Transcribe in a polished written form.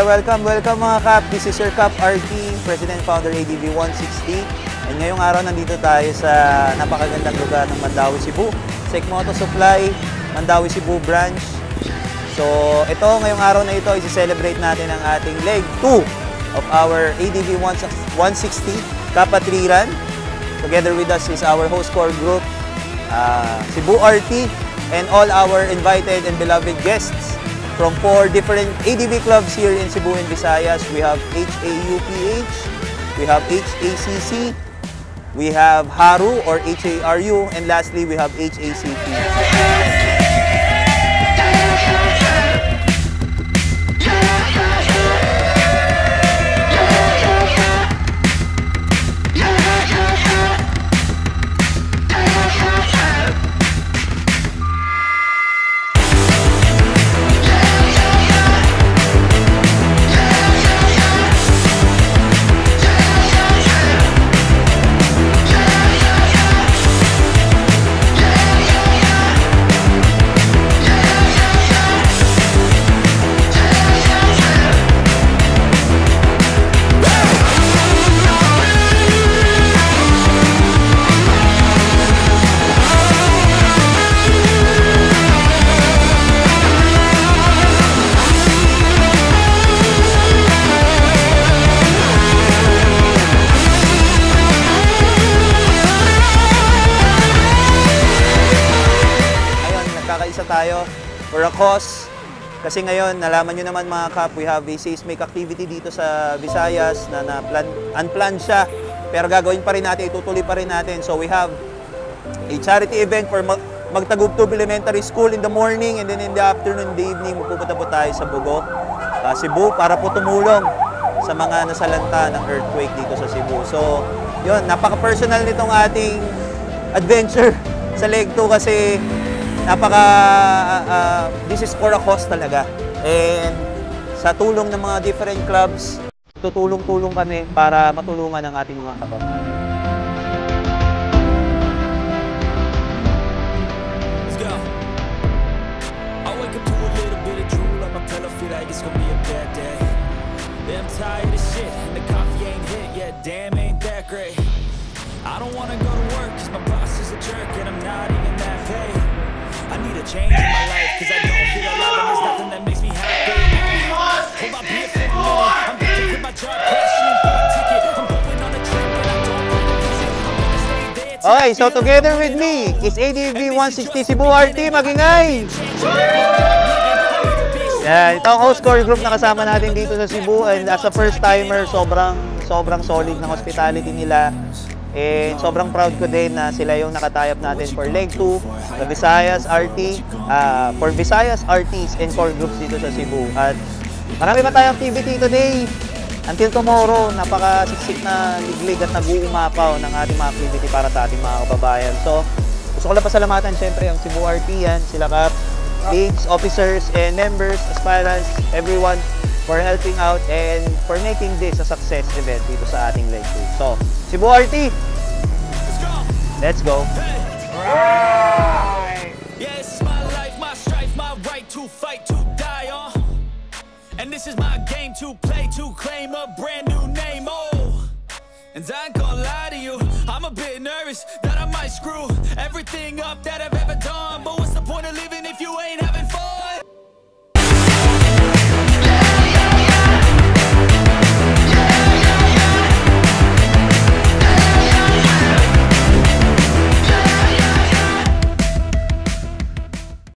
welcome mga Kap. This is your Kap RT, President Founder ADV 160. And ngayong araw nandito tayo sa napakagandang lugar ng Mandawi, Cebu. Sekmoto Supply, Mandawi, Cebu branch. So ito, ngayong araw na ito, isi-celebrate natin ang ating leg 2 of our ADV 160 Kapatriran. Together with us is our host core group, Cebu RT, and all our invited and beloved guests from 4 different ADV clubs here in Cebu and Visayas. We have HAUPH, we have HACC, we have HARU or HARU, and lastly we have HACP. Tayo for a cause, kasi ngayon nalaman nyo naman mga Kap, we have a seismic activity dito sa Visayas na unplanned siya, pero gagawin pa rin natin, itutuloy pa rin natin. So we have a charity event for Magtagubtub Elementary School in the morning, and then in the afternoon, the evening, pupunta po tayo sa Bugo, Cebu, para po tumulong sa mga nasalanta ng earthquake dito sa Cebu. So yun, napaka-personal nitong ating adventure sa leg 2 kasi this is for a cause talaga. And sa tulong ng mga different clubs, tutulong-tulong kami para matulungan ang ating mga kababayan. Let's go. I wake up to a little bit of drool on my pillow, feel like it's gonna be a bad day. Yeah, I'm tired of shit and the coffee ain't hit yet, damn ain't that great. I don't wanna go to work cause my boss is a jerk and I'm not even that paid. I need a change in my life, cause I don't feel alive and there's nothing that makes me happy. Hold my beer for a minute, I'm about to quit my job, crashing for a ticket. I'm going on a trip and I don't want to visit. I'm gonna stay there. Okay, so together with me is ADV 160 Cebu RT, magingay! Yeah, ito ang host core group na kasama natin dito sa Cebu, and as a first timer, sobrang solid ng hospitality nila. And sobrang proud ko din na sila yung nakatayap natin for leg 2, the Visayas RT, for Visayas RTs and core groups dito sa Cebu. At marami pa tayong activity today. Until tomorrow, napakasiksik na liglig at nag-uumapaw ng ating mga activity para sa ating mga kababayan. So, gusto ko lang pasalamatan syempre ang Cebu RT yan, sila Kap, leads, officers, and members, aspirants, everyone for helping out and for making this a success event dito sa ating leg 2. So, Cebu RT, let's go. Right. Yeah, this is my life, my strife, my right to fight, to die on. And this is my game to play, to claim a brand new name. Oh, and I ain't gonna lie to you, I'm a bit nervous that I might screw everything up that I've ever done. But what's the point of living if you ain't having